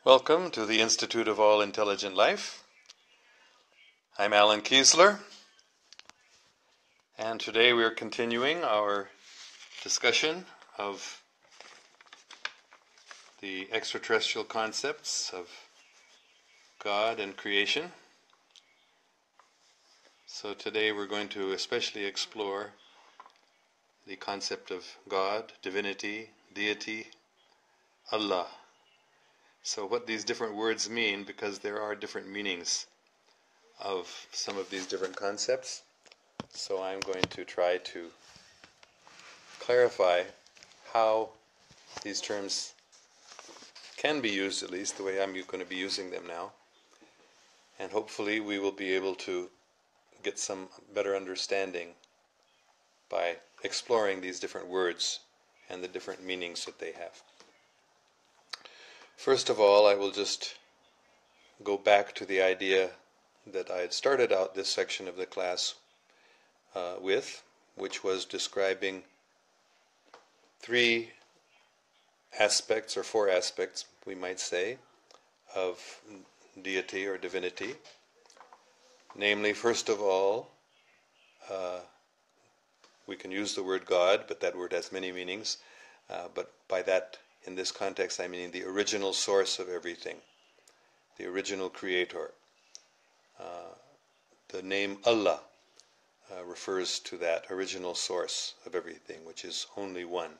Welcome to the Institute of All Intelligent Life. I'm Alan Keislar, and today we are continuing our discussion of the extraterrestrial concepts of God and creation. So today we're going to especially explore the concept of God, divinity, deity, Allah. So what these different words mean, because there are different meanings of some of these different concepts. So I'm going to try to clarify how these terms can be used, at least the way I'm going to be using them now. And hopefully we will be able to get some better understanding by exploring these different words and the different meanings that they have. First of all, I will just go back to the idea that I had started out this section of the class with, which was describing three aspects, or four aspects, we might say, of deity or divinity. Namely, first of all, we can use the word God, but that word has many meanings. But by that, in this context, I mean the original source of everything, the original creator. The name Allah refers to that original source of everything, which is only one.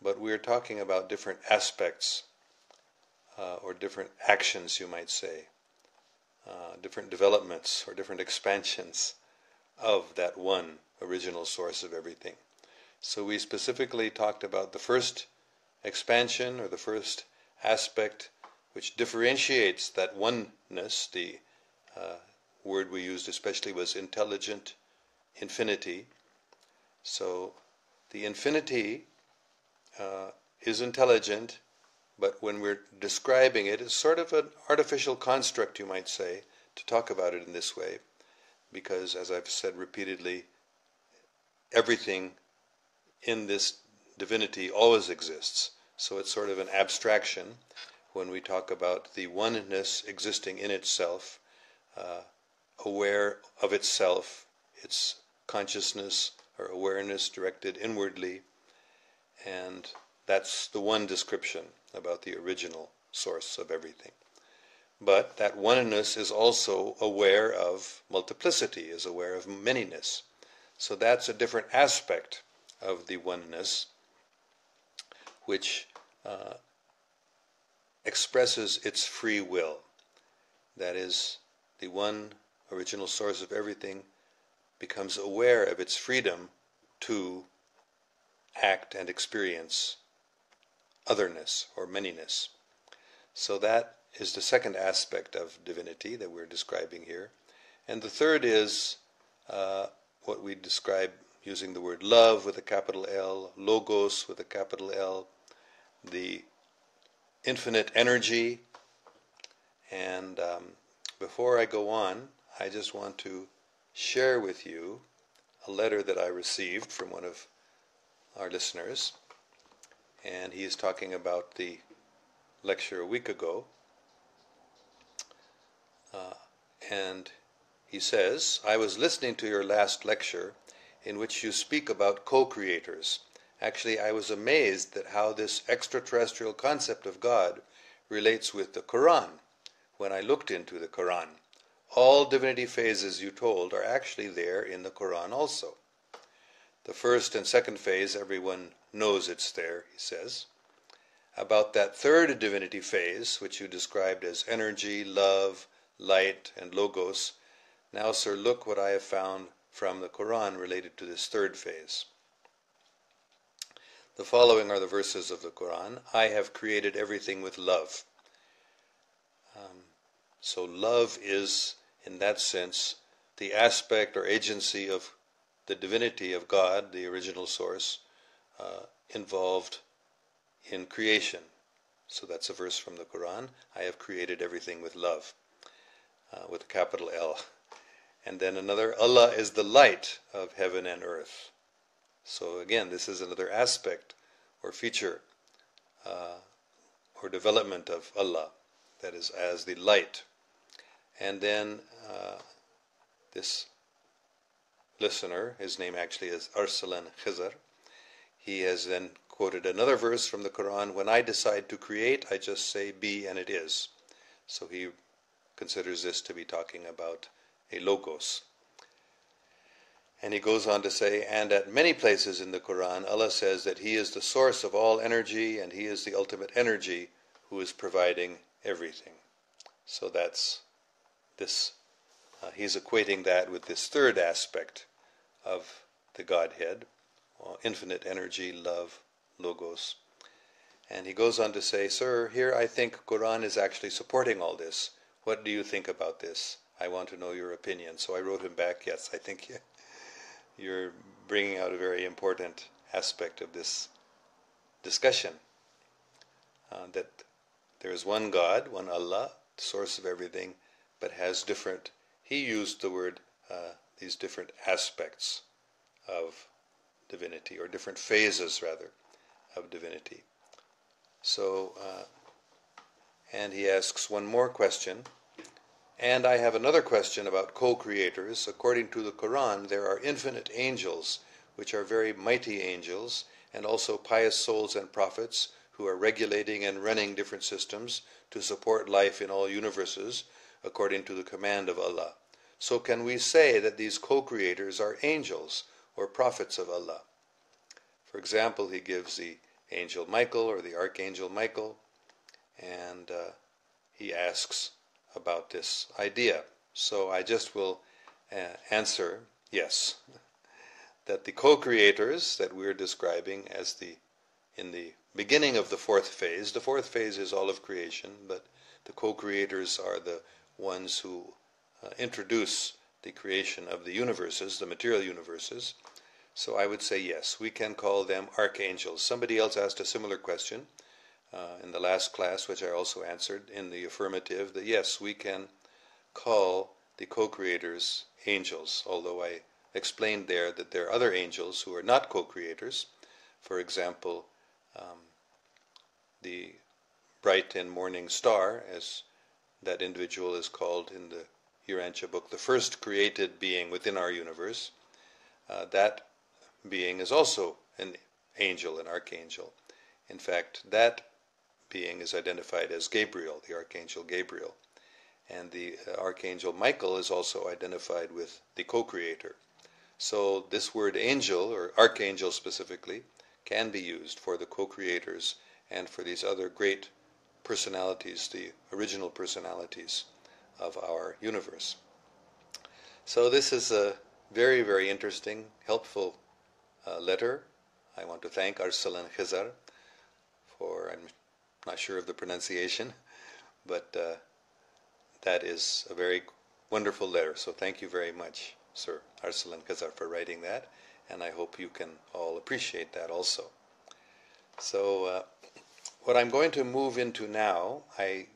But we're talking about different aspects, or different actions, you might say, different developments or different expansions of that one original source of everything. So we specifically talked about the first expansion, or the first aspect, which differentiates that oneness. The word we used especially was intelligent infinity. So the infinity is intelligent, but when we're describing it, it's sort of an artificial construct, you might say, to talk about it in this way, because, as I've said repeatedly, everything in this divinity always exists. So it's sort of an abstraction when we talk about the oneness existing in itself, aware of itself, its consciousness or awareness directed inwardly, and that's the one description about the original source of everything. But that oneness is also aware of multiplicity, is aware of manyness. So that's a different aspect of the oneness, which expresses its free will. That is, the one original source of everything becomes aware of its freedom to act and experience otherness or manyness. So that is the second aspect of divinity that we're describing here. And the third is what we describe using the word love with a capital L, logos with a capital L, the infinite energy. And before I go on, I just want to share with you a letter that I received from one of our listeners. And he is talking about the lecture a week ago. And he says, I was listening to your last lecture in which you speak about co-creators. Actually, I was amazed at how this extraterrestrial concept of God relates with the Quran. When I looked into the Quran, all divinity phases you told are actually there in the Quran also. The first and second phase, everyone knows it's there, he says. About that third divinity phase, which you described as energy, love, light, and logos, now, sir, look what I have found from the Quran related to this third phase. The following are the verses of the Quran. I have created everything with love. So love is, in that sense, the aspect or agency of the divinity of God, the original source, involved in creation. So that's a verse from the Quran. I have created everything with love, with a capital L. And then another, Allah is the light of heaven and earth. So again, this is another aspect or feature or development of Allah, that is, as the light. And then this listener, his name actually is Arsalan Khizr, he has then quoted another verse from the Quran, when I decide to create, I just say be and it is. So he considers this to be talking about a logos. And he goes on to say, and at many places in the Quran, Allah says that He is the source of all energy and He is the ultimate energy who is providing everything. So that's this, he's equating that with this third aspect of the Godhead, infinite energy, love, logos. And he goes on to say, sir, here I think Quran is actually supporting all this. What do you think about this? I want to know your opinion. So I wrote him back, yes, I think you're bringing out a very important aspect of this discussion, that there is one God, one Allah, the source of everything, but has different, he used the word, these different aspects of divinity, or different phases rather, of divinity. So, and he asks one more question, and I have another question about co-creators. According to the Quran, there are infinite angels, which are very mighty angels, and also pious souls and prophets who are regulating and running different systems to support life in all universes, according to the command of Allah. So can we say that these co-creators are angels or prophets of Allah? For example, he gives the angel Michael or the archangel Michael, and he asks about this idea. So I just will answer yes, that the co-creators that we're describing as in the beginning of the fourth phase is all of creation, but the co-creators are the ones who introduce the creation of the universes, the material universes. So I would say yes, we can call them archangels. Somebody else asked a similar question in the last class, which I also answered in the affirmative, that yes, we can call the co-creators angels, although I explained there that there are other angels who are not co-creators. For example, the bright and morning star, as that individual is called in the Urantia Book, the first created being within our universe, that being is also an angel, an archangel. In fact, that being is identified as Gabriel, the archangel Gabriel. And the archangel Michael is also identified with the co-creator. So this word angel, or archangel specifically, can be used for the co-creators and for these other great personalities, the original personalities of our universe. So this is a very, very interesting, helpful letter. I want to thank Arsalan Khizr for, I'm not sure of the pronunciation, but that is a very wonderful letter. So thank you very much, Sir Arsalan Khizr, for writing that, and I hope you can all appreciate that also. So what I'm going to move into now, I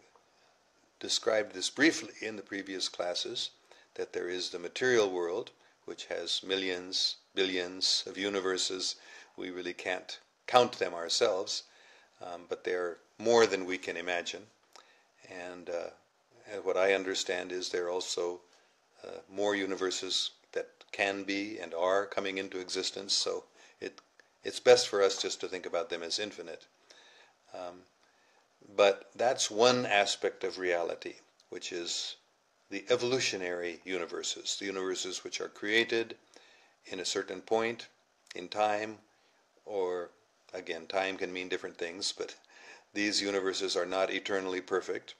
described this briefly in the previous classes, that there is the material world, which has millions, billions of universes. We really can't count them ourselves, but they're more than we can imagine. And what I understand is there are also more universes that can be and are coming into existence, so it's best for us just to think about them as infinite. But that's one aspect of reality, which is the evolutionary universes, the universes which are created in a certain point in time, or again, time can mean different things, but these universes are not eternally perfect.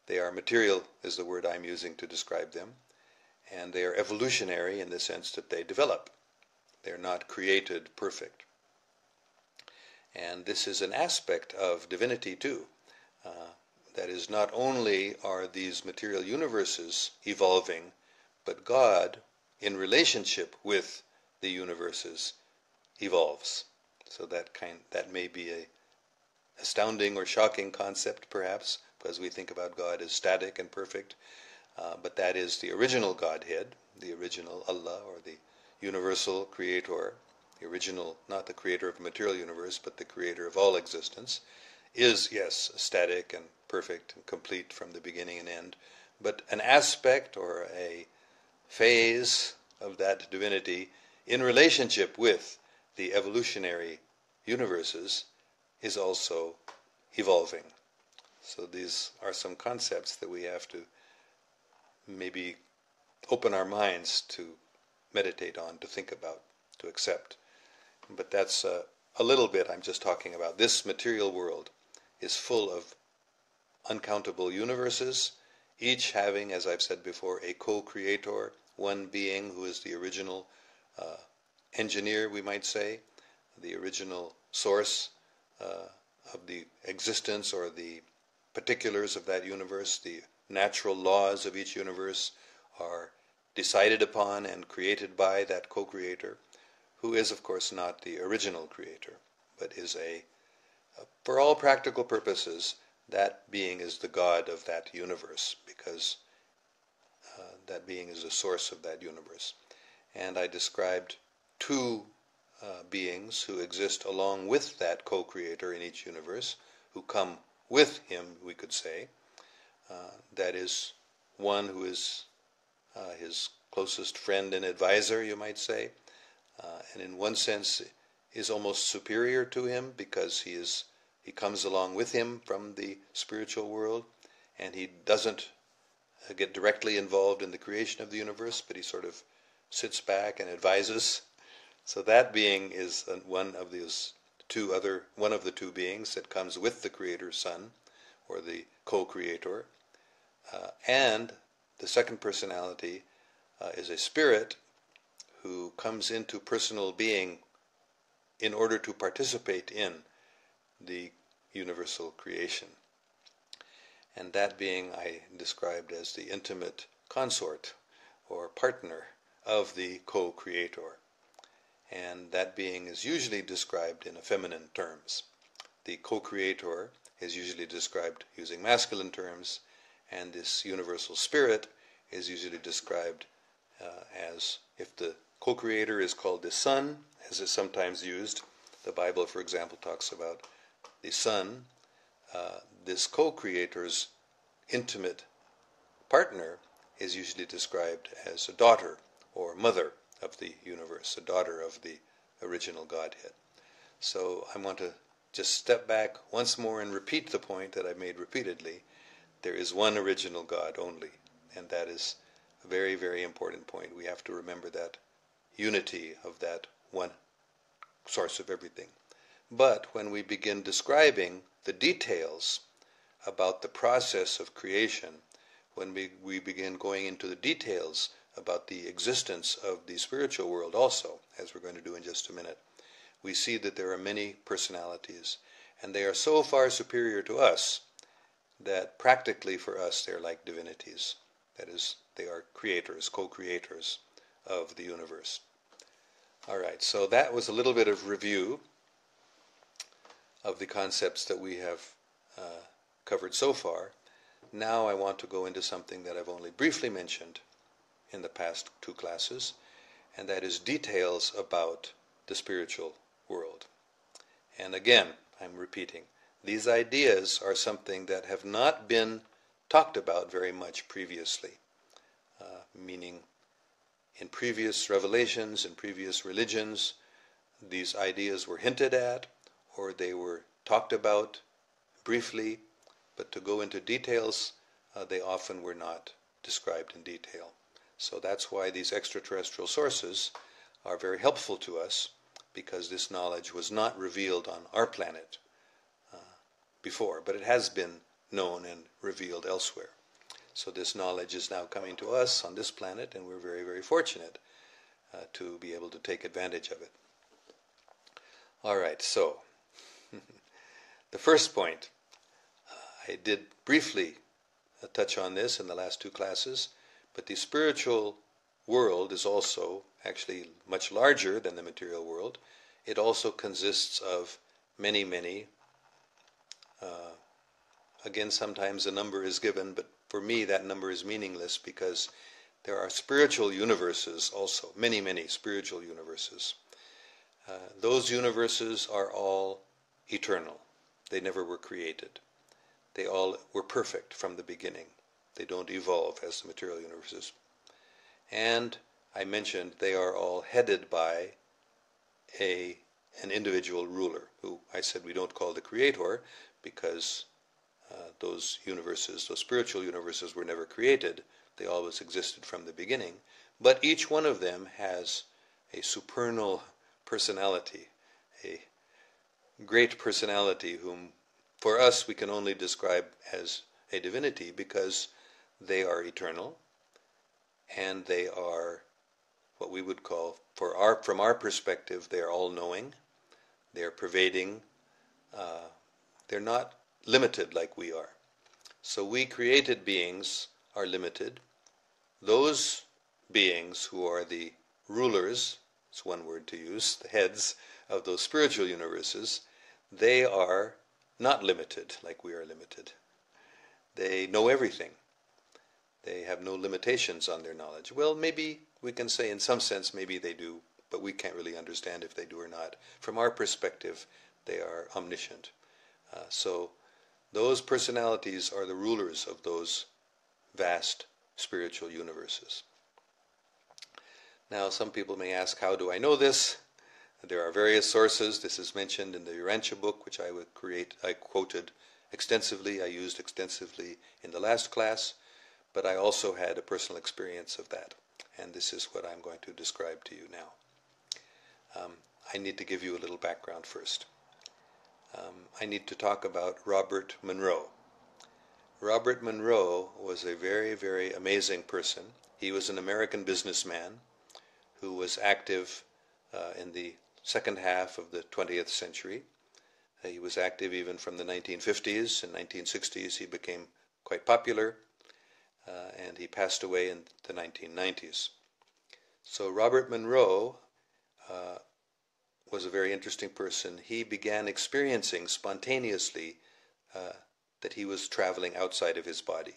They are material, is the word I'm using to describe them, and they are evolutionary in the sense that they develop. They're not created perfect. And this is an aspect of divinity too. That is, not only are these material universes evolving, but God, in relationship with the universes, evolves. So that may be a astounding or shocking concept, perhaps, because we think about God as static and perfect. But that is the original Godhead, the original Allah, or the universal creator, the original, not the creator of the material universe, but the creator of all existence, is, yes, static and perfect and complete from the beginning and end, but an aspect or a phase of that divinity in relationship with the evolutionary universes is also evolving. So these are some concepts that we have to maybe open our minds to meditate on, to think about, to accept. But that's a little bit I'm just talking about. This material world is full of uncountable universes, each having, as I've said before, a co-creator, one being who is the original engineer, we might say, the original source of the existence or the particulars of that universe. The natural laws of each universe are decided upon and created by that co-creator, who is, of course, not the original creator, but is for all practical purposes, that being is the God of that universe, because that being is the source of that universe. And I described two beings who exist along with that co-creator in each universe, who come with him, we could say. That is one who is his closest friend and advisor, you might say, and in one sense is almost superior to him, because he comes along with him from the spiritual world, and he doesn't get directly involved in the creation of the universe, but he sort of sits back and advises. So that being is one of the two beings that comes with the Creator's Son, or the co-creator. And the second personality is a spirit who comes into personal being in order to participate in the universal creation. And that being I described as the intimate consort or partner of the co-creator. And that being is usually described in feminine terms. The co-creator is usually described using masculine terms, and this universal spirit is usually described as, if the co-creator is called the Son, as is sometimes used. The Bible, for example, talks about the Son. This co-creator's intimate partner is usually described as a daughter or mother of the universe, a daughter of the original Godhead. So I want to just step back once more and repeat the point that I made repeatedly. There is one original God only, and that is a very, very important point. We have to remember that unity of that one source of everything. But when we begin describing the details about the process of creation, when we begin going into the details about the existence of the spiritual world also, as we're going to do in just a minute, we see that there are many personalities, and they are so far superior to us that practically for us they're like divinities. That is, they are creators, co-creators of the universe. All right, so that was a little bit of review of the concepts that we have covered so far. Now I want to go into something that I've only briefly mentioned in the past two classes, and that is details about the spiritual world. And again, I'm repeating, these ideas are something that have not been talked about very much previously, meaning in previous revelations, in previous religions, these ideas were hinted at, or they were talked about briefly, but to go into details, they often were not described in detail. So that's why these extraterrestrial sources are very helpful to us, because this knowledge was not revealed on our planet before, but it has been known and revealed elsewhere. So this knowledge is now coming to us on this planet, and we're very, very fortunate to be able to take advantage of it. All right, so the first point, I did briefly touch on this in the last two classes, but the spiritual world is also actually much larger than the material world. It also consists of many, many, again, sometimes a number is given, but for me that number is meaningless, because there are spiritual universes also, many, many spiritual universes. Those universes are all eternal. They never were created. They all were perfect from the beginning. They don't evolve as the material universes. And I mentioned they are all headed by an individual ruler, who I said we don't call the creator because those universes, those spiritual universes, were never created. They always existed from the beginning. But each one of them has a supernal personality, a great personality whom for us we can only describe as a divinity because they are eternal and they are what we would call, from our perspective, they are all-knowing, they are pervading, they're not limited like we are. So we created beings are limited. Those beings who are the rulers, it's one word to use, the heads of those spiritual universes, they are not limited like we are limited. They know everything. They have no limitations on their knowledge. Well, maybe we can say in some sense maybe they do, but we can't really understand if they do or not. From our perspective, they are omniscient. So those personalities are the rulers of those vast spiritual universes. Now, some people may ask, how do I know this? There are various sources. This is mentioned in the Urantia Book, which I quoted extensively. I used extensively in the last class, but I also had a personal experience of that. And this is what I'm going to describe to you now. I need to give you a little background first. I need to talk about Robert Monroe. Robert Monroe was a very, very amazing person. He was an American businessman who was active in the second half of the 20th century. He was active even from the 1950s. In 1960s he became quite popular, and he passed away in the 1990s. So Robert Monroe was a very interesting person. He began experiencing spontaneously that he was traveling outside of his body.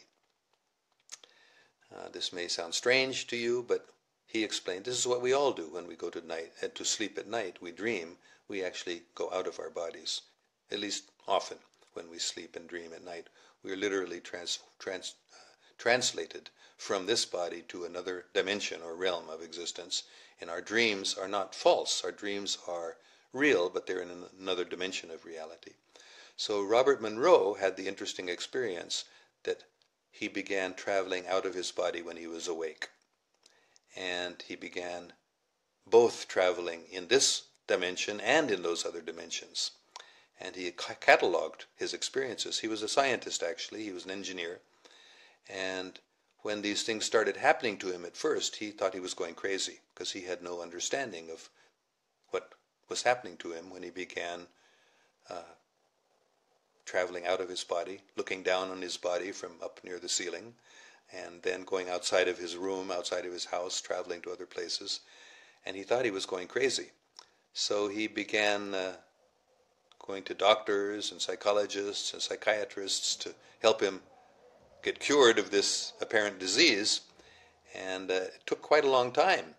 This may sound strange to you, but he explained this is what we all do when we go to sleep at night. We dream. We actually go out of our bodies, at least often when we sleep and dream at night. We are literally translated from this body to another dimension or realm of existence. And our dreams are not false. Our dreams are real, but they're in another dimension of reality. So Robert Monroe had the interesting experience that he began traveling out of his body when he was awake. And he began both traveling in this dimension and in those other dimensions. And he cataloged his experiences. He was a scientist, actually. He was an engineer. And when these things started happening to him at first, he thought he was going crazy because he had no understanding of what was happening to him when he began traveling out of his body, looking down on his body from up near the ceiling, and then going outside of his room, outside of his house, traveling to other places. And he thought he was going crazy. So he began going to doctors and psychologists and psychiatrists to help him get cured of this apparent disease. And it took quite a long time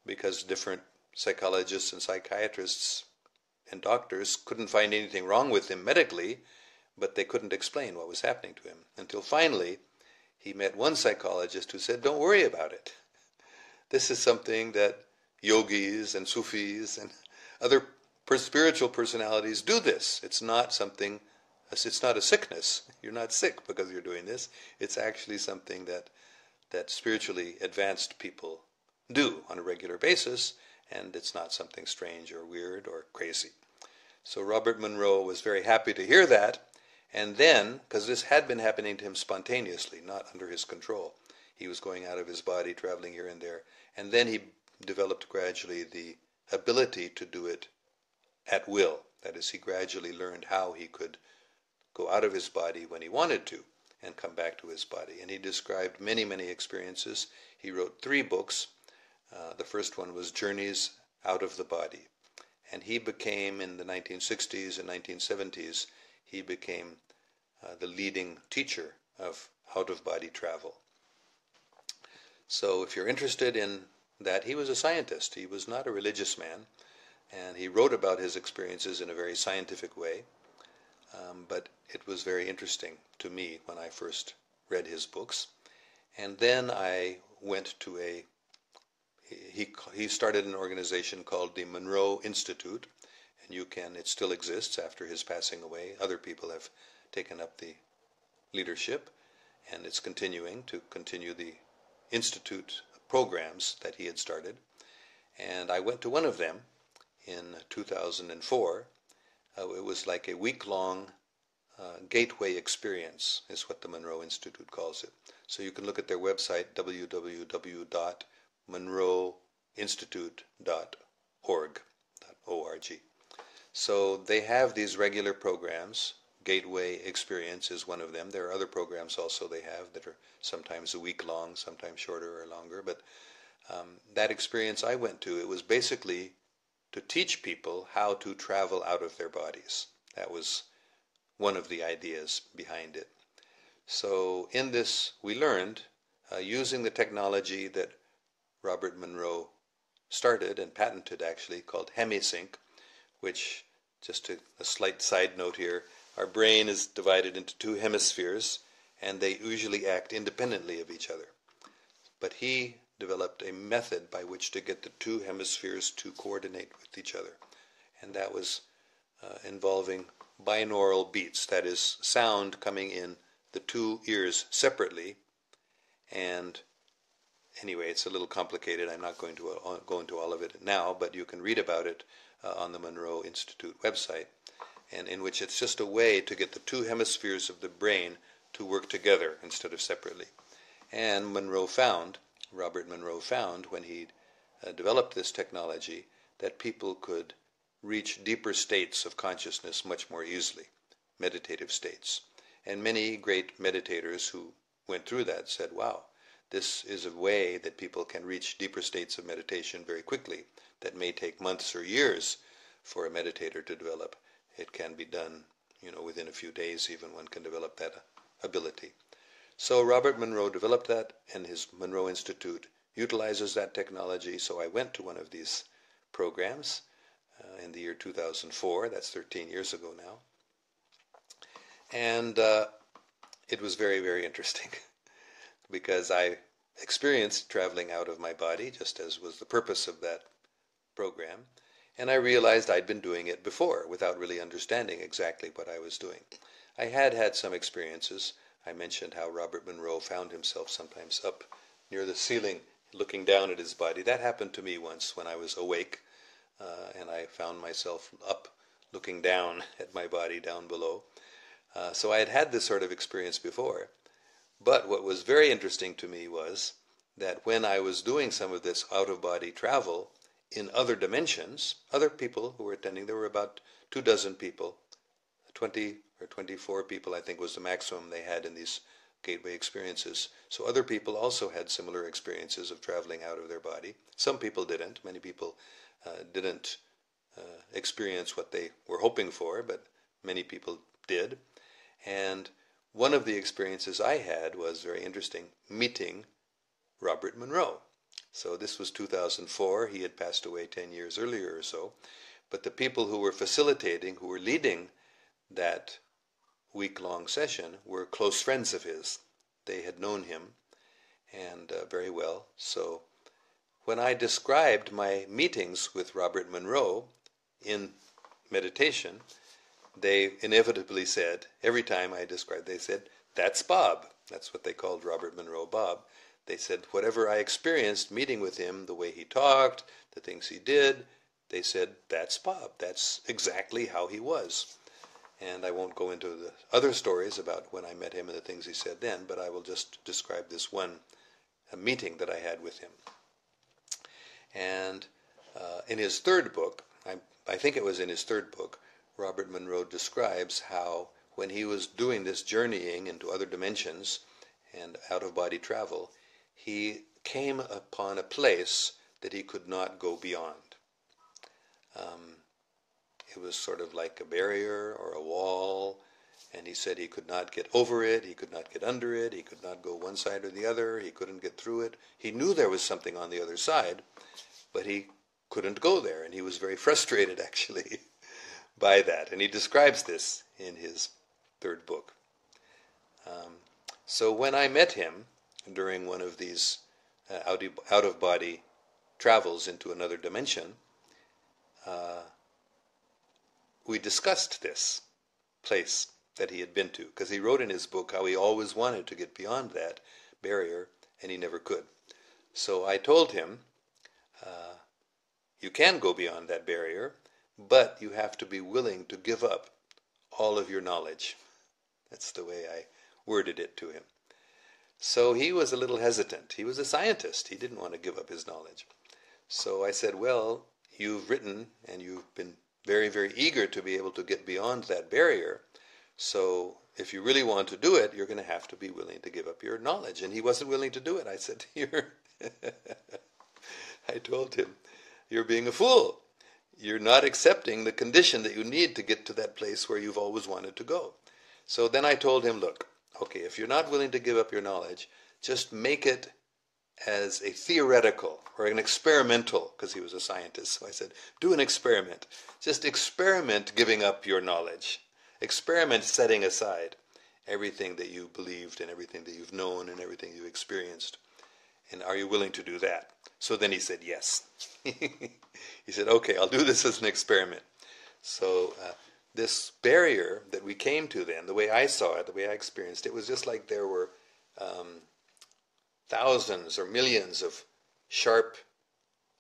because different psychologists and psychiatrists and doctors couldn't find anything wrong with him medically, but they couldn't explain what was happening to him. Until finally, he met one psychologist who said, don't worry about it. This is something that yogis and Sufis and other spiritual personalities do this. It's not something, it's not a sickness. You're not sick because you're doing this. It's actually something that spiritually advanced people do on a regular basis, and it's not something strange or weird or crazy. So Robert Monroe was very happy to hear that, and then, because this had been happening to him spontaneously, not under his control, he was going out of his body, traveling here and there, and then he developed gradually the ability to do it at will. That is, he gradually learned how he could go out of his body when he wanted to and come back to his body. And he described many, many experiences. He wrote 3 books. The first one was Journeys Out of the Body. And he became, in the 1960s and 1970s, he became the leading teacher of out-of-body travel. So if you're interested in that, he was a scientist. He was not a religious man. And he wrote about his experiences in a very scientific way. but it was very interesting to me when I first read his books. And then I went to he started an organization called the Monroe Institute, and it still exists after his passing away. Other people have taken up the leadership, and it's continuing the institute programs that he had started. And I went to one of them in 2004. It was like a week-long gateway experience, is what the Monroe Institute calls it. So you can look at their website, www.monroeinstitute.org. So they have these regular programs. Gateway Experience is one of them. There are other programs also they have that are sometimes a week long, sometimes shorter or longer. But that experience I went to, it was basically to teach people how to travel out of their bodies. That was one of the ideas behind it. So in this, we learned, using the technology that Robert Monroe started and patented actually, called hemisync, which, just a slight side note here, our brain is divided into two hemispheres, and they usually act independently of each other. But he developed a method by which to get the two hemispheres to coordinate with each other. And that was involving binaural beats, that is, sound coming in the two ears separately. And anyway, it's a little complicated. I'm not going to go into all of it now, but you can read about it on the Monroe Institute website, and in which it's just a way to get the two hemispheres of the brain to work together instead of separately. And Robert Monroe found, when he developed this technology, that people could reach deeper states of consciousness much more easily, meditative states. And many great meditators who went through that said, wow, this is a way that people can reach deeper states of meditation very quickly that may take months or years for a meditator to develop. It can be done, within a few days even one can develop that ability. So Robert Monroe developed that, and his Monroe Institute utilizes that technology. So I went to one of these programs in the year 2004. That's 13 years ago now. And it was very, very interesting because I experienced traveling out of my body, just as was the purpose of that program. And I realized I'd been doing it before without really understanding exactly what I was doing. I had some experiences. I mentioned how Robert Monroe found himself sometimes up near the ceiling looking down at his body. That happened to me once when I was awake, and I found myself up looking down at my body down below. So I had this sort of experience before. But what was very interesting to me was that when I was doing some of this out-of-body travel in other dimensions, other people who were attending, there were about 24 people, or 24 people I think was the maximum they had in these gateway experiences. So other people also had similar experiences of traveling out of their body. Some people didn't. Many people didn't experience what they were hoping for, but many people did. And one of the experiences I had was very interesting, meeting Robert Monroe. So this was 2004. He had passed away 10 years earlier or so. But the people who were facilitating, who were leading that week-long session, were close friends of his. They had known him and very well. So when I described my meetings with Robert Monroe in meditation, they inevitably said, every time I described, they said, that's Bob. That's what they called Robert Monroe, Bob. They said, whatever I experienced meeting with him, the way he talked, the things he did, they said, that's Bob. That's exactly how he was. And I won't go into the other stories about when I met him and the things he said then, but I will just describe this one meeting that I had with him. And in his third book, I think it was in his third book, Robert Monroe describes how when he was doing this journeying into other dimensions and out-of-body travel, he came upon a place that he could not go beyond. It was sort of like a barrier or a wall, and he said he could not get over it, he could not get under it, he could not go one side or the other, he couldn't get through it. He knew there was something on the other side, but he couldn't go there, and he was very frustrated actually by that. And he describes this in his third book. So when I met him during one of these out-of-body travels into another dimension, we discussed this place that he had been to, because he wrote in his book how he always wanted to get beyond that barrier, and he never could. So I told him, you can go beyond that barrier, but you have to be willing to give up all of your knowledge. That's the way I worded it to him. So he was a little hesitant. He was a scientist. He didn't want to give up his knowledge. So I said, well, you've written and you've been very, very eager to be able to get beyond that barrier. So if you really want to do it, you're going to have to be willing to give up your knowledge. And he wasn't willing to do it. I said, I told him, you're being a fool. You're not accepting the condition that you need to get to that place where you've always wanted to go. So then I told him, look, okay, if you're not willing to give up your knowledge, just make it as a theoretical or an experimental, because he was a scientist. So I said, do an experiment. Just experiment giving up your knowledge. Experiment setting aside everything that you believed and everything that you've known and everything you experienced. And are you willing to do that? So then he said yes. He said, okay, I'll do this as an experiment. So this barrier that we came to then, the way I saw it, the way I experienced it, was just like there were thousands or millions of sharp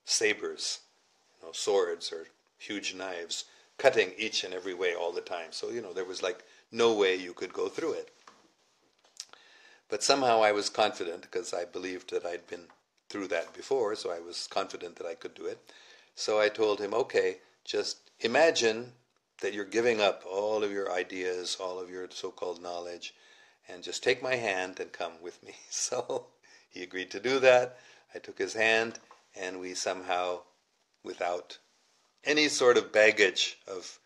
sabers, swords or huge knives, cutting each and every way all the time. So, there was like no way you could go through it. But somehow I was confident, because I believed that I'd been through that before, so I was confident that I could do it. So I told him, okay, just imagine that you're giving up all of your ideas, all of your so-called knowledge, and just take my hand and come with me. So he agreed to do that. I took his hand, and we somehow, without any sort of baggage of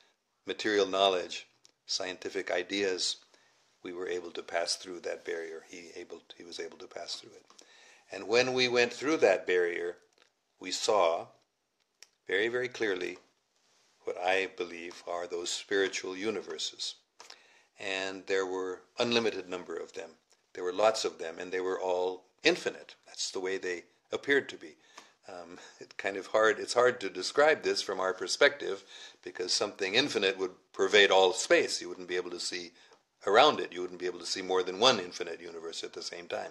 material knowledge, scientific ideas, we were able to pass through that barrier. He was able to pass through it. And when we went through that barrier, we saw very, very clearly what I believe are those spiritual universes. And there were unlimited number of them. There were lots of them, and they were all infinite. That's the way they appeared to be. It's hard to describe this from our perspective, because something infinite would pervade all space. You wouldn't be able to see around it. You wouldn't be able to see more than one infinite universe at the same time.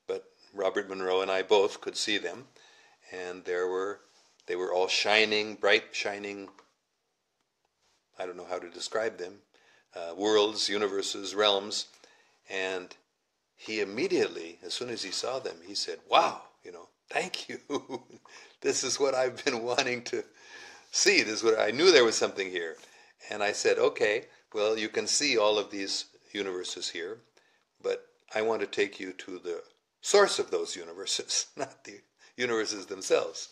But Robert Monroe and I both could see them, and they were all shining, bright shining, I don't know how to describe them, worlds, universes, realms. And he immediately, as soon as he saw them, he said, wow, thank you. This is what I've been wanting to see. This is what I knew there was something here. And I said, okay, well, you can see all of these universes here, but I want to take you to the source of those universes, not the universes themselves.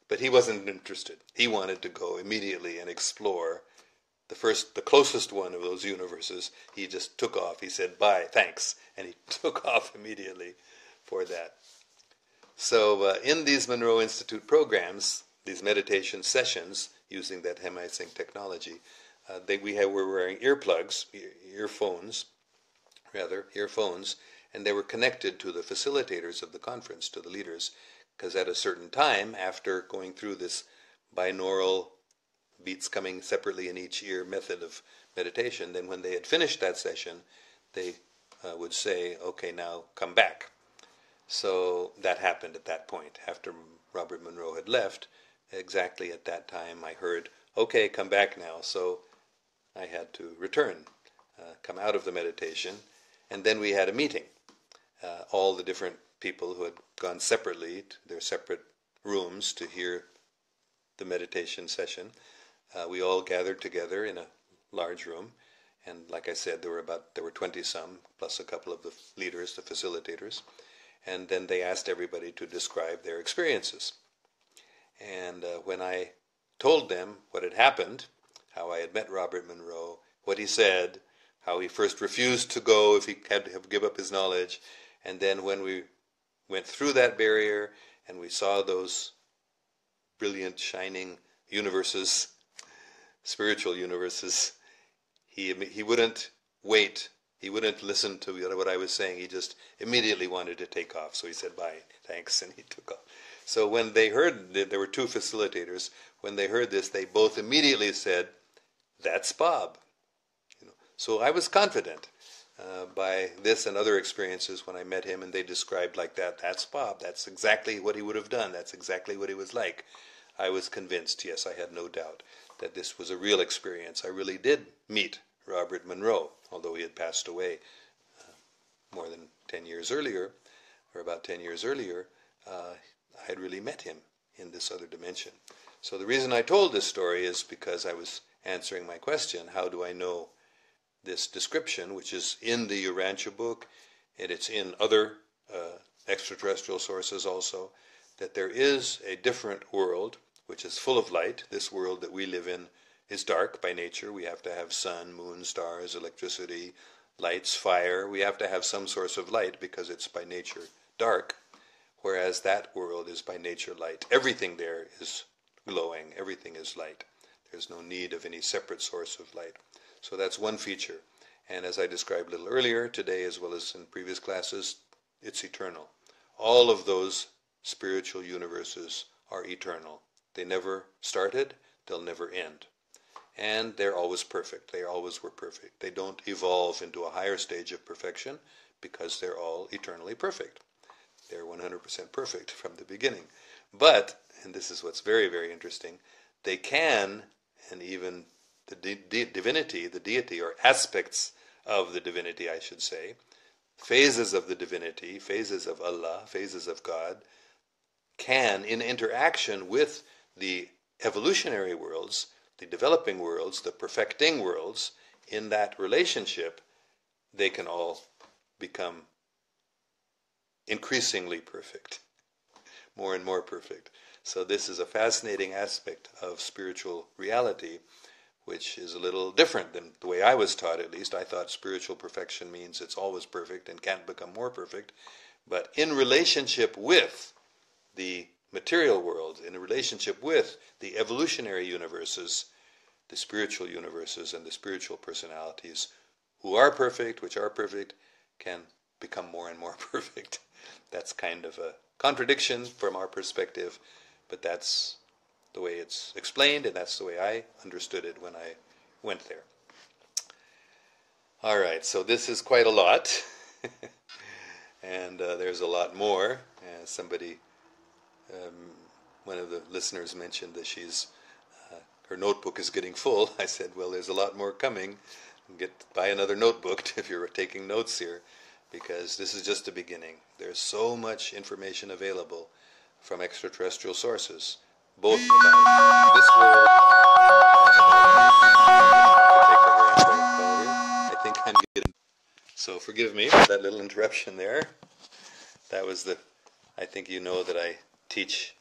But he wasn't interested. He wanted to go immediately and explore the closest one of those universes. He just took off. He said, bye, thanks. And he took off immediately for that. So in these Monroe Institute programs, these meditation sessions, using that HemiSync technology, we're wearing earplugs, earphones, and they were connected to the facilitators of the conference, to the leaders, because at a certain time, after going through this binaural beats coming separately in each ear method of meditation, then when they had finished that session, they would say, okay, now come back. So that happened at that point. After Robert Monroe had left, exactly at that time I heard, okay, come back now. So I had to return, come out of the meditation, and then we had a meeting. All the different people who had gone separately to their separate rooms to hear the meditation session, we all gathered together in a large room, and like I said, there were 20-some, plus a couple of the leaders, the facilitators, and then they asked everybody to describe their experiences. And when I told them what had happened, how I had met Robert Monroe, what he said, how he first refused to go if he had to give up his knowledge, and then when we went through that barrier and we saw those brilliant, shining universes, spiritual universes, He wouldn't wait. He wouldn't listen to what I was saying. He just immediately wanted to take off. So he said, "Bye, thanks," and he took off. So when they heard, there were two facilitators. When they heard this, they both immediately said, "That's Bob." So I was confident by this and other experiences when I met him, and they described like that, "That's Bob. That's exactly what he would have done. That's exactly what he was like." I was convinced, yes, I had no doubt, that this was a real experience. I really did meet Robert Monroe, although he had passed away more than 10 years earlier, or about 10 years earlier. I had really met him in this other dimension. So the reason I told this story is because I was answering my question, how do I know this description, which is in the Urantia book, and it's in other extraterrestrial sources also, that there is a different world which is full of light. This world that we live in is dark by nature. We have to have sun, moon, stars, electricity, lights, fire. We have to have some source of light because it's by nature dark, whereas that world is by nature light. Everything there is glowing. Everything is light. There's no need of any separate source of light. So that's one feature. And as I described a little earlier, today as well as in previous classes, it's eternal. All of those spiritual universes are eternal. They never started, they'll never end. And they're always perfect. They always were perfect. They don't evolve into a higher stage of perfection because they're all eternally perfect. They're 100% perfect from the beginning. But, and this is what's very, very interesting, they can, and even the divinity, the deity, or aspects of the divinity, I should say, phases of the divinity, phases of Allah, phases of God, can, in interaction with the evolutionary worlds, the developing worlds, the perfecting worlds, in that relationship, they can all become increasingly perfect, more and more perfect. So this is a fascinating aspect of spiritual reality, which is a little different than the way I was taught, at least. I thought spiritual perfection means it's always perfect and can't become more perfect. But in relationship with the material world, in relationship with the evolutionary universes, the spiritual universes and the spiritual personalities who are perfect, which are perfect, can become more and more perfect. That's kind of a contradiction from our perspective, but that's the way it's explained, and that's the way I understood it when I went there. All right, so this is quite a lot, and there's a lot more. Somebody, one of the listeners mentioned that her notebook is getting full. I said, well, there's a lot more coming. Buy another notebook if you're taking notes here, because this is just the beginning. There's so much information available from extraterrestrial sources, both about this world and I think I'm getting. So forgive me for that little interruption there. That was I think you know that I teach,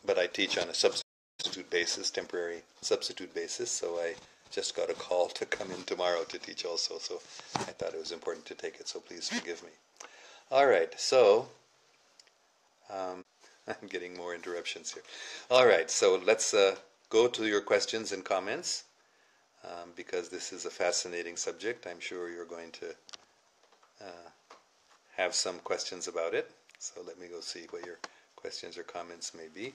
but I teach on a substitute basis, temporary substitute basis. So I just got a call to come in tomorrow to teach also. So I thought it was important to take it. So please forgive me. All right. So. I'm getting more interruptions here. All right, so let's go to your questions and comments, because this is a fascinating subject. I'm sure you're going to have some questions about it. So let me go see what your questions or comments may be.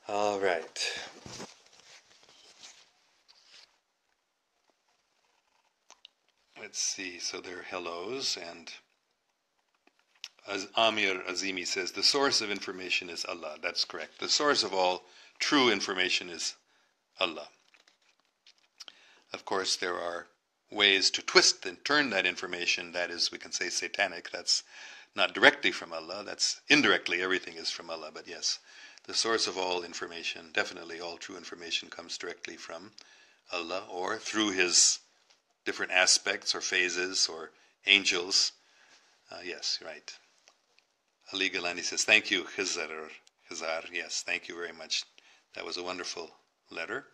All right. Let's see, so there are hellos, and Amir Azimi says, the source of information is Allah. That's correct. The source of all true information is Allah. Of course, there are ways to twist and turn that information. That is, we can say satanic. That's not directly from Allah. That's indirectly, everything is from Allah. But yes, the source of all information, definitely all true information, comes directly from Allah or through His different aspects or phases or angels. Yes, right. Ali Galani says, thank you, Khizar. Yes, thank you very much. That was a wonderful letter.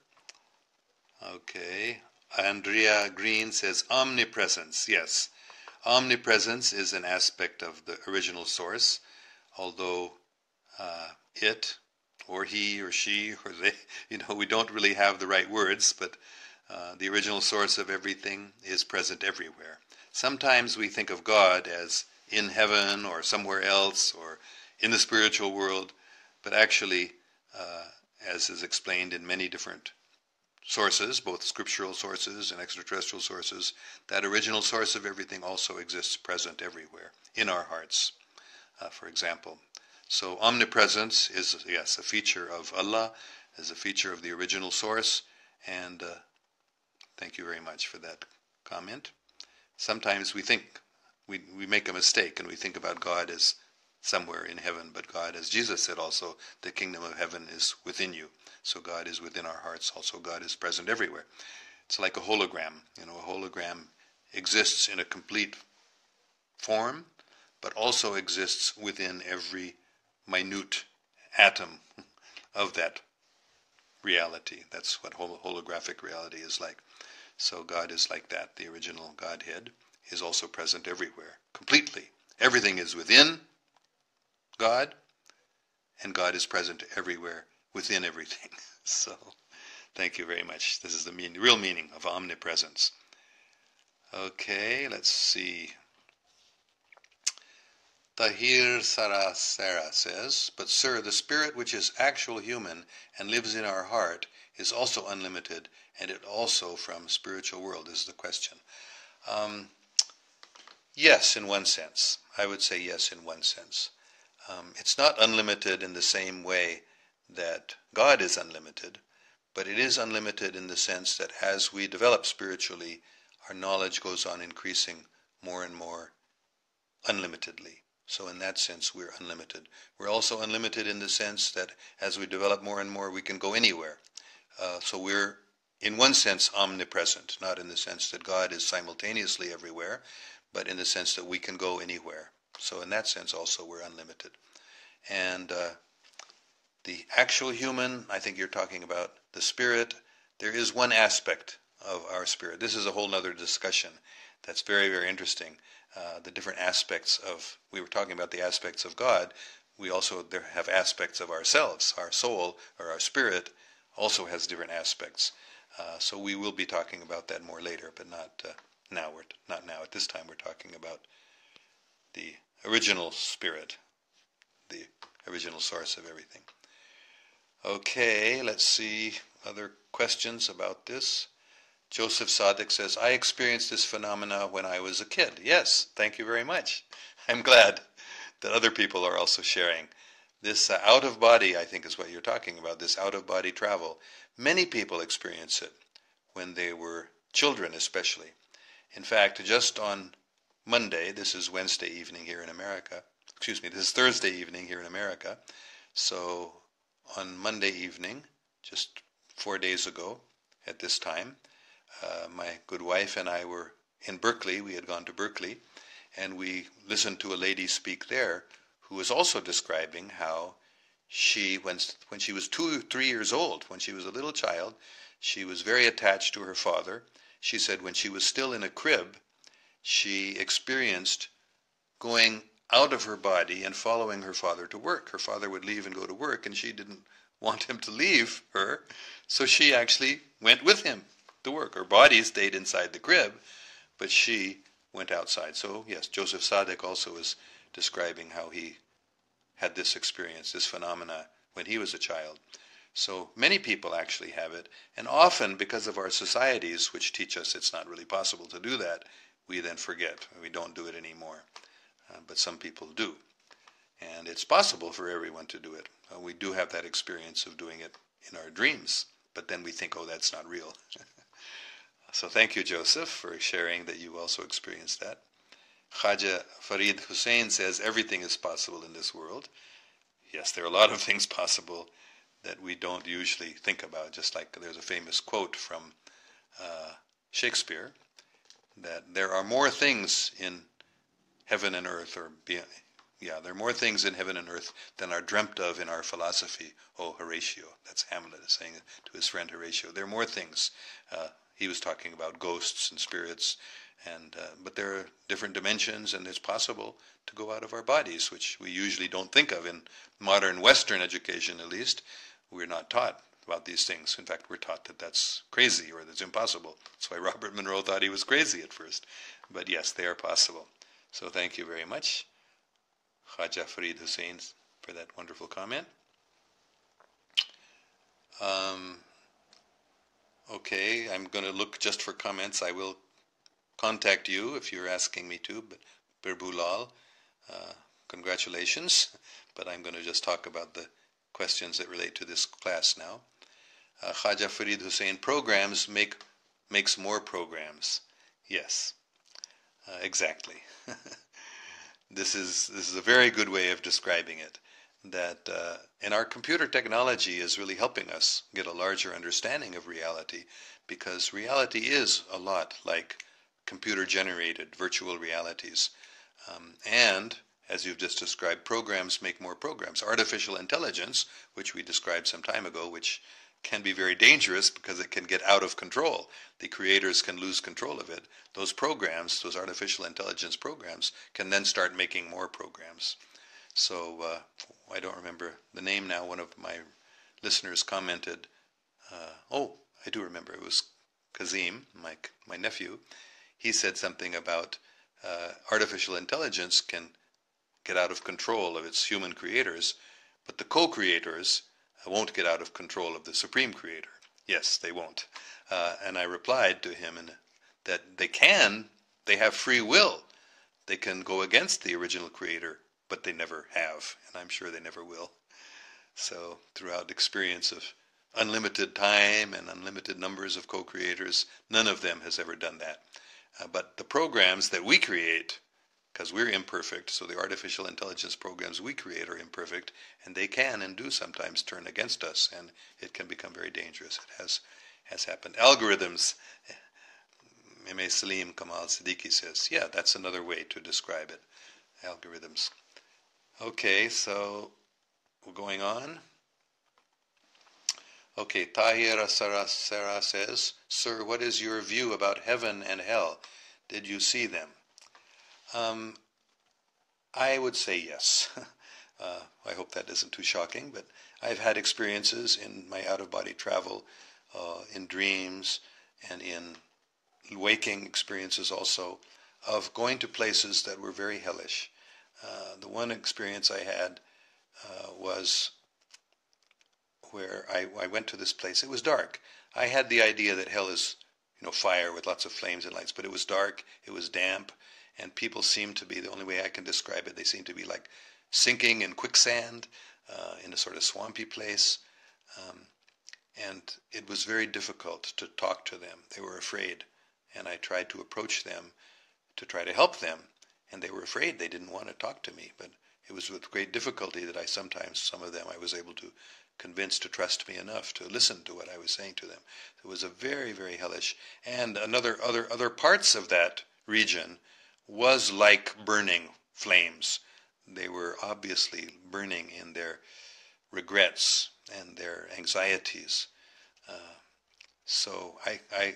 Okay. Andrea Green says, omnipresence. Yes, omnipresence is an aspect of the original source, although it, or he or she or they. We don't really have the right words, but the original source of everything is present everywhere. Sometimes we think of God as in heaven or somewhere else or in the spiritual world, but actually, as is explained in many different sources, both scriptural sources and extraterrestrial sources, that original source of everything also exists present everywhere, in our hearts, for example. So omnipresence is, yes, a feature of Allah, is a feature of the original source, and thank you very much for that comment. Sometimes we think, we make a mistake and we think about God as somewhere in heaven, but God, as Jesus said also, the kingdom of heaven is within you. So God is within our hearts, also God is present everywhere. It's like a hologram. A hologram exists in a complete form, but also exists within every minute atom of that reality. That's what holographic reality is like. So God is like that. The original Godhead is also present everywhere, completely. Everything is within God, and God is present everywhere, within everything. So, thank you very much. This is the real meaning of omnipresence. Okay, let's see. Tahir Sarasara says, "But sir, the spirit which is actual human and lives in our heart is also unlimited, and it also from spiritual world," is the question. Yes, in one sense. I would say yes in one sense. It's not unlimited in the same way that God is unlimited, but it is unlimited in the sense that as we develop spiritually, our knowledge goes on increasing more and more unlimitedly. So in that sense, we're unlimited. We're also unlimited in the sense that as we develop more and more, we can go anywhere. So we're, in one sense, omnipresent, not in the sense that God is simultaneously everywhere, but in the sense that we can go anywhere. So in that sense also we're unlimited. And the actual human, I think you're talking about the spirit. There is one aspect of our spirit. This is a whole other discussion that's very, very interesting. The different aspects of, we were talking about the aspects of God. We also have aspects of ourselves. Our soul, or our spirit, also has different aspects. So we will be talking about that more later, but not now. Not now. At this time we're talking about the original spirit, the original source of everything. Okay, let's see other questions about this. Joseph Sadik says, "I experienced this phenomena when I was a kid." Yes, thank you very much. I'm glad that other people are also sharing. This out-of-body, I think is what you're talking about, this out-of-body travel. Many people experience it when they were children especially. In fact, just on Monday, this is Wednesday evening here in America, this is Thursday evening here in America. So on Monday evening, just 4 days ago at this time, my good wife and I were in Berkeley. We had gone to Berkeley, and we listened to a lady speak there who was also describing how she, when she was 2 or 3 years old, when she was a little child, she was very attached to her father. She said when she was still in a crib, she experienced going out of her body and following her father to work. Her father would leave and go to work, and she didn't want him to leave her, so she actually went with him to work. Her body stayed inside the crib, but she went outside. So yes, Joseph Sadik also is describing how he had this experience, this phenomena, when he was a child. So many people actually have it, and often because of our societies, which teach us it's not really possible to do that, we then forget. We don't do it anymore. But some people do. And it's possible for everyone to do it. We do have that experience of doing it in our dreams, but then we think, oh, that's not real. So thank you, Joseph, for sharing that you also experienced that. Khaja Farid Hussein says everything is possible in this world. Yes, there are a lot of things possible that we don't usually think about, just like there's a famous quote from Shakespeare, that there are more things in heaven and earth, there are more things in heaven and earth than are dreamt of in our philosophy, O Horatio. That's Hamlet saying to his friend Horatio. There are more things. He was talking about ghosts and spirits But there are different dimensions, and it's possible to go out of our bodies, which we usually don't think of in modern Western education, at least. We're not taught about these things. In fact, we're taught that that's crazy or that's impossible. That's why Robert Monroe thought he was crazy at first. But yes, they are possible. So thank you very much, Khaja Farid Hussein, for that wonderful comment. Okay, I'm going to look just for comments. I will contact you if you're asking me to, but Birbulal, congratulations. But I'm going to just talk about the questions that relate to this class now. Khaja Farid Hussein, programs makes more programs. Yes, exactly. This is a very good way of describing it. That and our computer technology is really helping us get a larger understanding of reality, because reality is a lot like computer-generated virtual realities. And, as you've just described, programs make more programs. Artificial intelligence, which we described some time ago, which can be very dangerous because it can get out of control. The creators can lose control of it. Those programs, those artificial intelligence programs, can then start making more programs. So I don't remember the name now. One of my listeners commented, oh, I do remember, it was Kazim, my nephew. He said something about artificial intelligence can get out of control of its human creators, but the co-creators won't get out of control of the supreme creator. Yes, they won't. And I replied to him that they have free will. They can go against the original creator, but they never have, and I'm sure they never will. So throughout experience of unlimited time and unlimited numbers of co-creators, none of them has ever done that. But the programs that we create, because we're imperfect, so the artificial intelligence programs we create are imperfect, and they can and do sometimes turn against us, and it can become very dangerous. It has happened. Algorithms, M.A. Salim Kamal Siddiqui says, yeah, that's another way to describe it, algorithms. Okay, so we're going on. Okay, Tahira Sarah says, Sir, what is your view about heaven and hell? Did you see them? I would say yes. I hope that isn't too shocking, but I've had experiences in my out-of-body travel, in dreams, and in waking experiences also, of going to places that were very hellish. The one experience I had was where I went to this place. It was dark. I had the idea that hell is, fire with lots of flames and lights, but it was dark, it was damp, and people seemed to be, the only way I can describe it, they seemed to be like sinking in quicksand in a sort of swampy place. And it was very difficult to talk to them. They were afraid, and I tried to approach them to try to help them, and they were afraid. They didn't want to talk to me, but it was with great difficulty that some of them I was able to convince to trust me enough to listen to what I was saying to them. It was a very, very hellish. And other parts of that region was like burning flames. They were obviously burning in their regrets and their anxieties. So I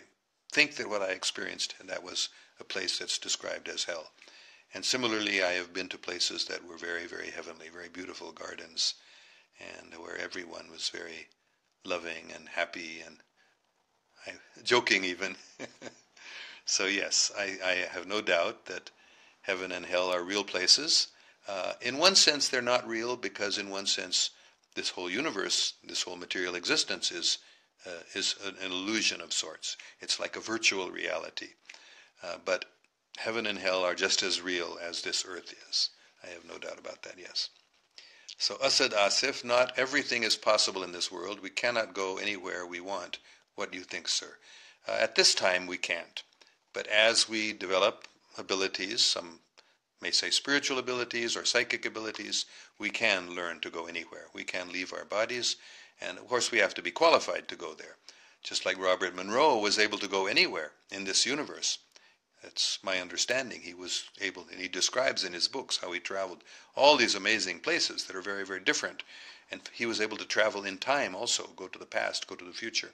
think that what I experienced, and that was a place that's described as hell. And similarly, I have been to places that were very, very heavenly, very beautiful gardens, and where everyone was very loving and happy and joking even. So yes, I have no doubt that heaven and hell are real places. In one sense, they're not real, because in one sense, this whole universe, this whole material existence is an illusion of sorts. It's like a virtual reality. But heaven and hell are just as real as this earth is. I have no doubt about that, yes. So Asad Asif, not everything is possible in this world. We cannot go anywhere we want. What do you think, sir? At this time, we can't. But as we develop abilities, some may say spiritual abilities or psychic abilities, we can learn to go anywhere. We can leave our bodies, and of course we have to be qualified to go there. Just like Robert Monroe was able to go anywhere in this universe. That's my understanding. He was able, and he describes in his books how he traveled all these amazing places that are very, very different. And he was able to travel in time also, go to the past, go to the future.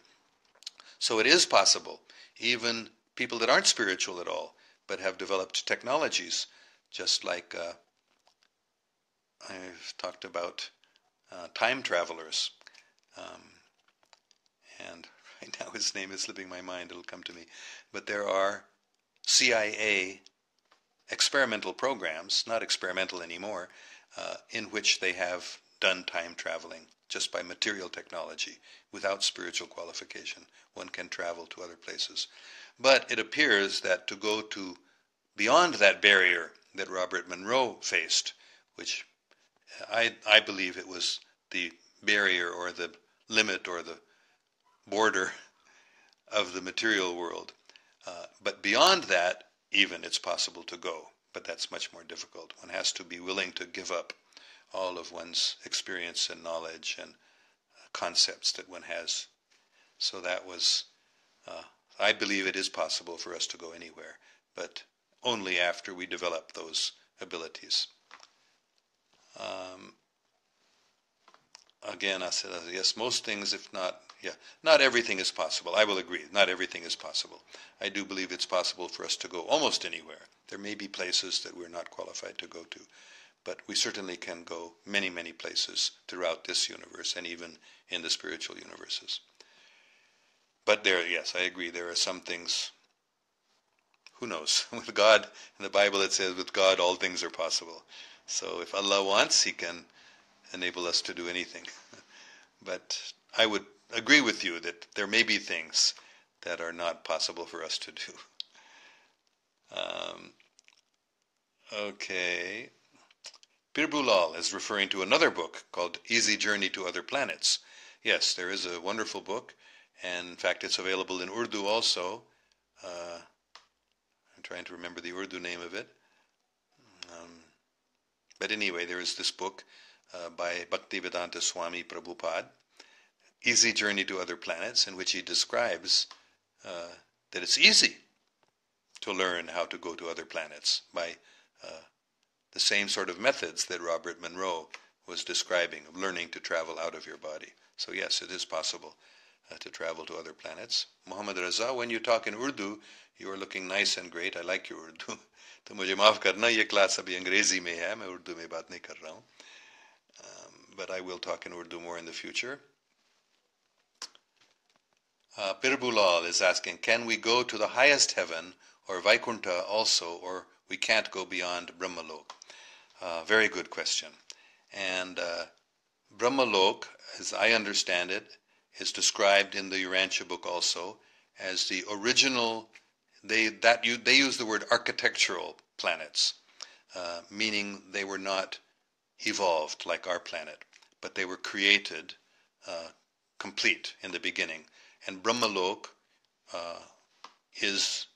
So it is possible, even people that aren't spiritual at all, but have developed technologies, just like I've talked about time travelers. And right now his name is slipping my mind, it'll come to me. But there are CIA experimental programs, not experimental anymore, in which they have done time traveling just by material technology, without spiritual qualification. One can travel to other places. But it appears that to go to beyond that barrier that Robert Monroe faced, which I believe it was the barrier or the limit or the border of the material world. But beyond that, even it's possible to go, but that's much more difficult. One has to be willing to give up all of one's experience and knowledge and concepts that one has. So that was, I believe it is possible for us to go anywhere, but only after we develop those abilities. Again, I said, yes, most things, if not, not everything is possible. I will agree, not everything is possible. I do believe it's possible for us to go almost anywhere. There may be places that we're not qualified to go to, but we certainly can go many, many places throughout this universe and even in the spiritual universes. But there, yes, I agree, there are some things, who knows? With God, in the Bible it says, with God all things are possible. So if Allah wants, He can enable us to do anything. But I would agree with you that there may be things that are not possible for us to do. Okay. Birbulal is referring to another book called Easy Journey to Other Planets. Yes, there is a wonderful book, and in fact it's available in Urdu also. I'm trying to remember the Urdu name of it. But anyway, there is this book by Bhaktivedanta Swami Prabhupada, Easy Journey to Other Planets, in which he describes that it's easy to learn how to go to other planets by the same sort of methods that Robert Monroe was describing, of learning to travel out of your body. So yes, it is possible to travel to other planets. Muhammad Raza, when you talk in Urdu, you are looking nice and great. I like your Urdu. तो मुझे माफ़ करना, ये class अभी अंग्रेज़ी में है, मैं उर्दू में बात नहीं कर रहा हूँ. But I will talk in Urdu more in the future. Birbulal is asking, can we go to the highest heaven or Vaikuntha also, or we can't go beyond Brahmalok? Very good question. And Brahmalok, as I understand it, is described in the Urantia Book also as the original. They use the word architectural planets, meaning they were not evolved like our planet, but they were created complete in the beginning. And Brahmalok is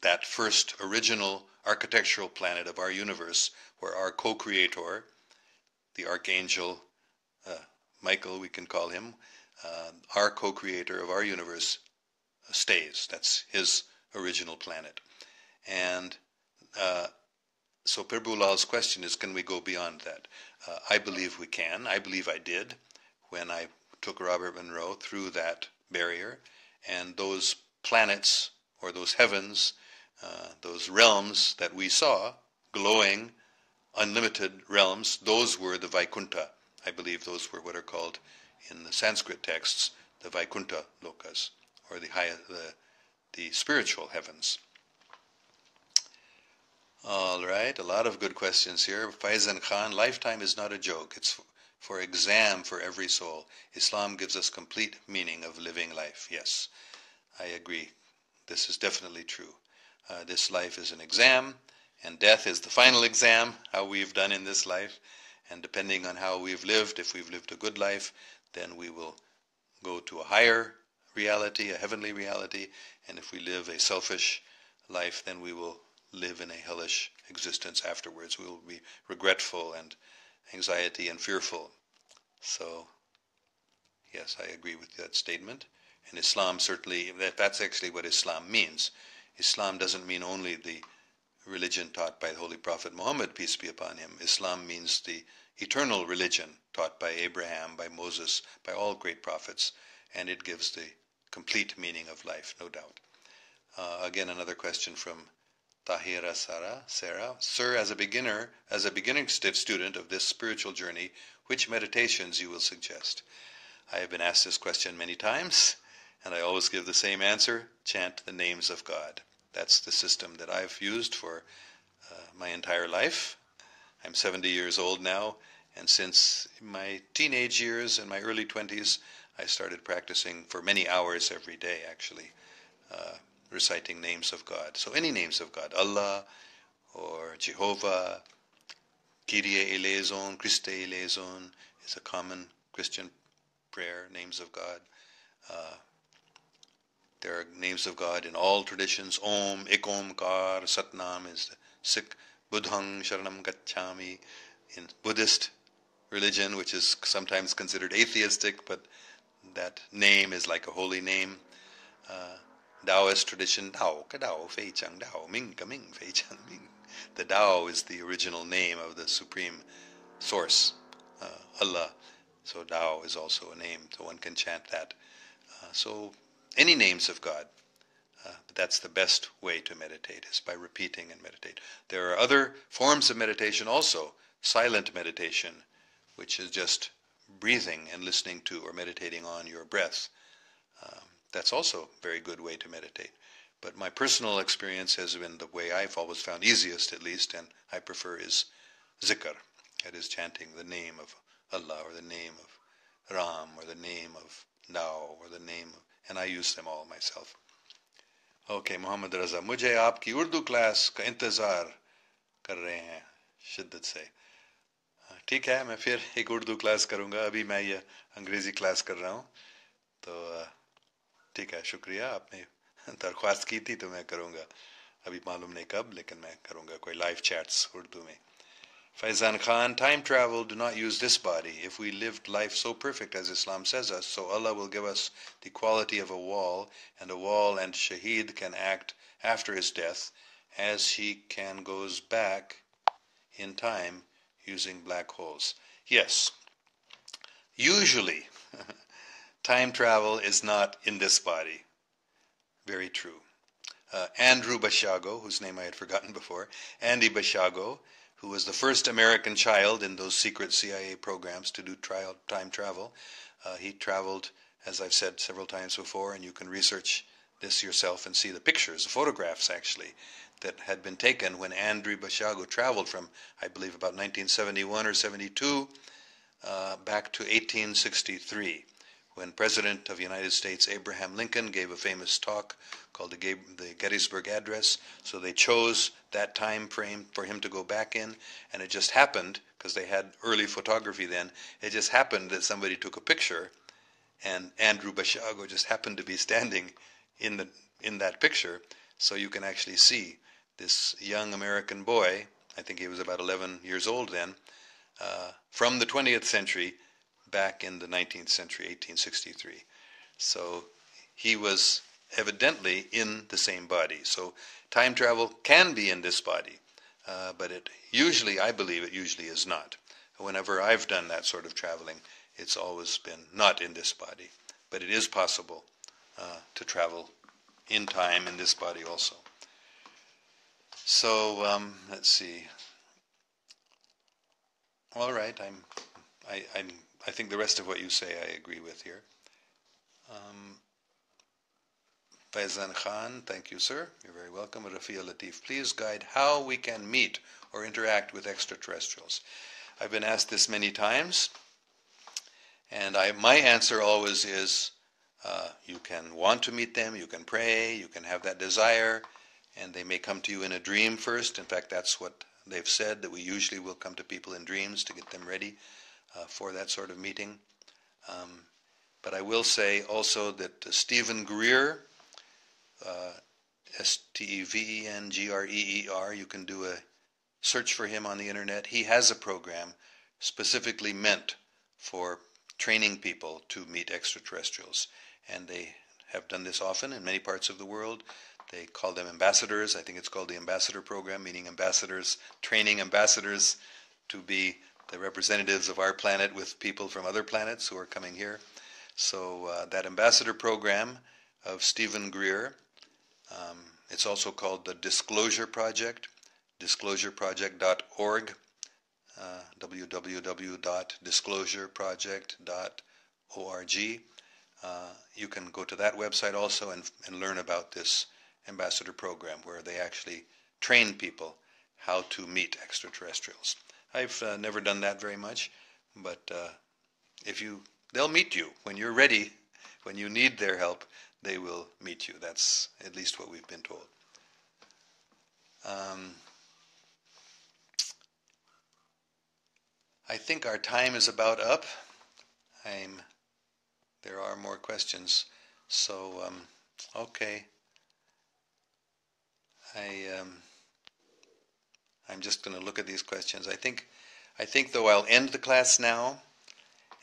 that first original architectural planet of our universe, where our co-creator, the archangel Michael, we can call him, our co-creator of our universe, stays. That's his original planet. And so Pirbulal's question is, can we go beyond that? I believe we can. I believe I did when I took Robert Monroe through that barrier. And those planets, or those heavens, those realms that we saw, glowing, unlimited realms, those were the Vaikuntha. I believe those were what are called in the Sanskrit texts the Vaikuntha lokas, or the spiritual heavens. All right, a lot of good questions here. Faizan Khan, lifetime is not a joke. It's for exam for every soul. Islam gives us complete meaning of living life. Yes, I agree. This is definitely true. This life is an exam, and death is the final exam, how we've done in this life. And depending on how we've lived, if we've lived a good life, then we will go to a higher reality, a heavenly reality. And if we live a selfish life, then we will live in a hellish existence afterwards. We will be regretful and anxiety and fearful. So, yes, I agree with that statement. And Islam certainly, that's actually what Islam means. Islam doesn't mean only the religion taught by the Holy Prophet Muhammad, peace be upon him. Islam means the eternal religion taught by Abraham, by Moses, by all great prophets, and it gives the complete meaning of life, no doubt. Again, another question from Tahira Sarah, Sir, as a beginning student of this spiritual journey, which meditations you will suggest? I have been asked this question many times, and I always give the same answer: chant the names of God. That's the system that I've used for my entire life. I'm 70 years old now, and since my teenage years and my early 20s, I started practicing for many hours every day, actually, reciting names of God. So any names of God, Allah or Jehovah, Kyrie eleison, Christe eleison is a common Christian prayer, names of God. There are names of God in all traditions. Om, Ek Omkar, Satnam is the Sikh. Buddhang Sharanam Gacchami in Buddhist religion, which is sometimes considered atheistic, but that name is like a holy name. Taoist tradition, Tao, Kadao, Fei Chang Tao, Ming Ka Ming, Fei Chang Ming. The Tao is the original name of the supreme source, Allah. So Tao is also a name, so one can chant that. So any names of God, but that's the best way to meditate, is by repeating and meditate. There are other forms of meditation also, silent meditation, which is just breathing and listening to or meditating on your breath. That's also a very good way to meditate. But my personal experience has been the way I've always found easiest, at least, and I prefer, is zikr. That is chanting the name of Allah, or the name of Ram, or the name of Tao, or the name of, and I use them all myself. Okay, Mohammed Raza, मुझे आपकी Urdu class का इंतज़ार कर रहे हैं शिद्दत से. ठीक है, मैं फिर एक उर्दू क्लास करूँगा. अभी मैं ये अंग्रेज़ी क्लास कर रहा हूँ, तो ठीक है, शुक्रिया. आपने दरख्वास्त की थी तो मैं करूँगा. अभी मालूम नहीं कब, लेकिन मैं करूँगा कोई लाइव चैट्स उर्दू में. Faizan Khan, time travel, do not use this body. If we lived life so perfect as Islam says us, so Allah will give us the quality of a wall and Shaheed can act after his death as he can goes back in time using black holes. Yes, usually time travel is not in this body. Very true. Andrew Bashago, whose name I had forgotten before, Andy Bashago, who was the first American child in those secret CIA programs to do time travel. He traveled, as I've said several times before, and you can research this yourself and see the pictures, the photographs actually, that had been taken when Andrew Bashago traveled from, I believe, about 1971 or 72 back to 1863, when President of the United States Abraham Lincoln gave a famous talk called the Gettysburg Address. So they chose that time frame for him to go back in, and it just happened, because they had early photography then, it just happened that somebody took a picture, and Andrew Bashago just happened to be standing in that picture, so you can actually see this young American boy, I think he was about 11 years old then, from the 20th century back in the 19th century, 1863. So he was evidently in the same body. So time travel can be in this body, but I believe it usually is not. Whenever I've done that sort of traveling, it's always been not in this body. But it is possible to travel in time in this body also. So let's see. All right, I think the rest of what you say I agree with here. Faizan Khan, thank you, sir. You're very welcome. Rafia Latif, please guide how we can meet or interact with extraterrestrials. I've been asked this many times, and my answer always is you can want to meet them, you can pray, you can have that desire, and they may come to you in a dream first. In fact, that's what they've said, that we usually will come to people in dreams to get them ready for that sort of meeting. But I will say also that Stephen Greer, Stevengreer, you can do a search for him on the internet. He has a program specifically meant for training people to meet extraterrestrials. And they have done this often in many parts of the world. They call them ambassadors. I think it's called the Ambassador Program, meaning ambassadors, training ambassadors to be the representatives of our planet with people from other planets who are coming here. So that Ambassador Program of Stephen Greer It's also called the Disclosure Project, disclosureproject.org, www.disclosureproject.org. You can go to that website also and learn about this ambassador program where they actually train people how to meet extraterrestrials. I've never done that very much, but they'll meet you when you're ready. When you need their help, they will meet you. That's at least what we've been told. I think our time is about up. There are more questions, so okay. I'm just going to look at these questions. I think though I'll end the class now,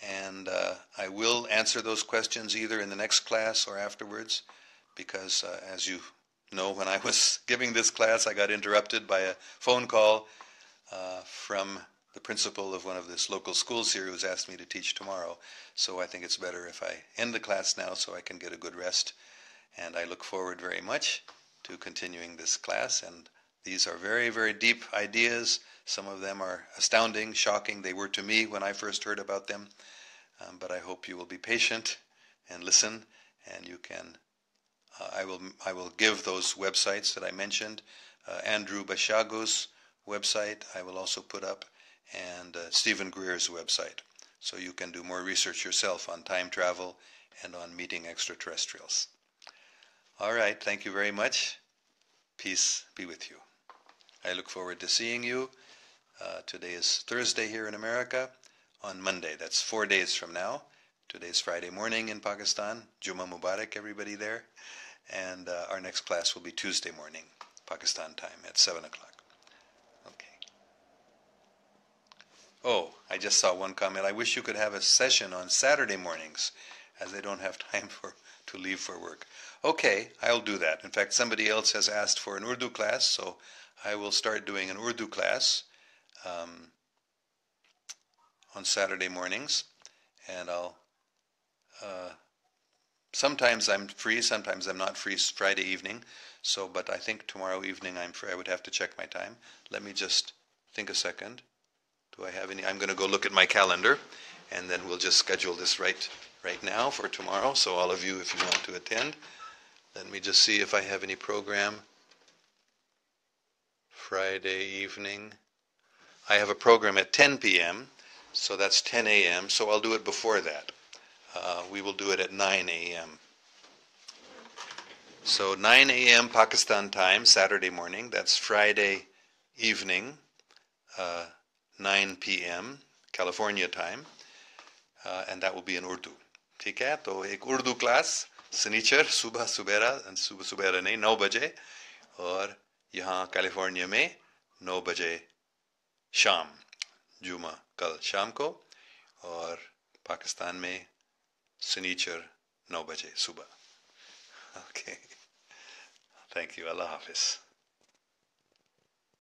and I will answer those questions either in the next class or afterwards, because as you know, when I was giving this class, I got interrupted by a phone call from the principal of one of this local schools here who's asked me to teach tomorrow. So I think it's better if I end the class now so I can get a good rest. And I look forward very much to continuing this class. And these are very, very deep ideas. Some of them are astounding, shocking. They were to me when I first heard about them. But I hope you will be patient and listen, and you can. I will give those websites that I mentioned. Andrew Bashago's website I will also put up, and Stephen Greer's website. So you can do more research yourself on time travel and on meeting extraterrestrials. All right, thank you very much. Peace be with you. I look forward to seeing you. Today is Thursday here in America. On Monday, that's 4 days from now. Today's Friday morning in Pakistan. Juma Mubarak, everybody there. And our next class will be Tuesday morning, Pakistan time, at 7 o'clock. Okay. Oh, I just saw one comment. I wish you could have a session on Saturday mornings, as I don't have time to leave for work. Okay, I'll do that. In fact, somebody else has asked for an Urdu class, so I will start doing an Urdu class on Saturday mornings, and sometimes I'm free, sometimes I'm not free Friday evening, but I think tomorrow evening I'm free. I would have to check my time. Let me just think a second. Do I have any? I'm going to go look at my calendar, and then we'll just schedule this right now for tomorrow, so all of you, if you want to attend. Let me just see if I have any program Friday evening. I have a program at 10 p.m., so that's 10 a.m., so I'll do it before that. We will do it at 9 a.m. So 9 a.m. Pakistan time, Saturday morning, that's Friday evening, 9 p.m. California time, and that will be in Urdu. ठीक है, तो एक Urdu class शनिचर सुबह सुबह नहीं 9 बजे, और यहाँ कैलिफोर्निया में 9 बजे शाम, जुमा कल शाम को, और पाकिस्तान में शनिचर 9 बजे सुबह. Okay. Thank you. Allah Hafiz.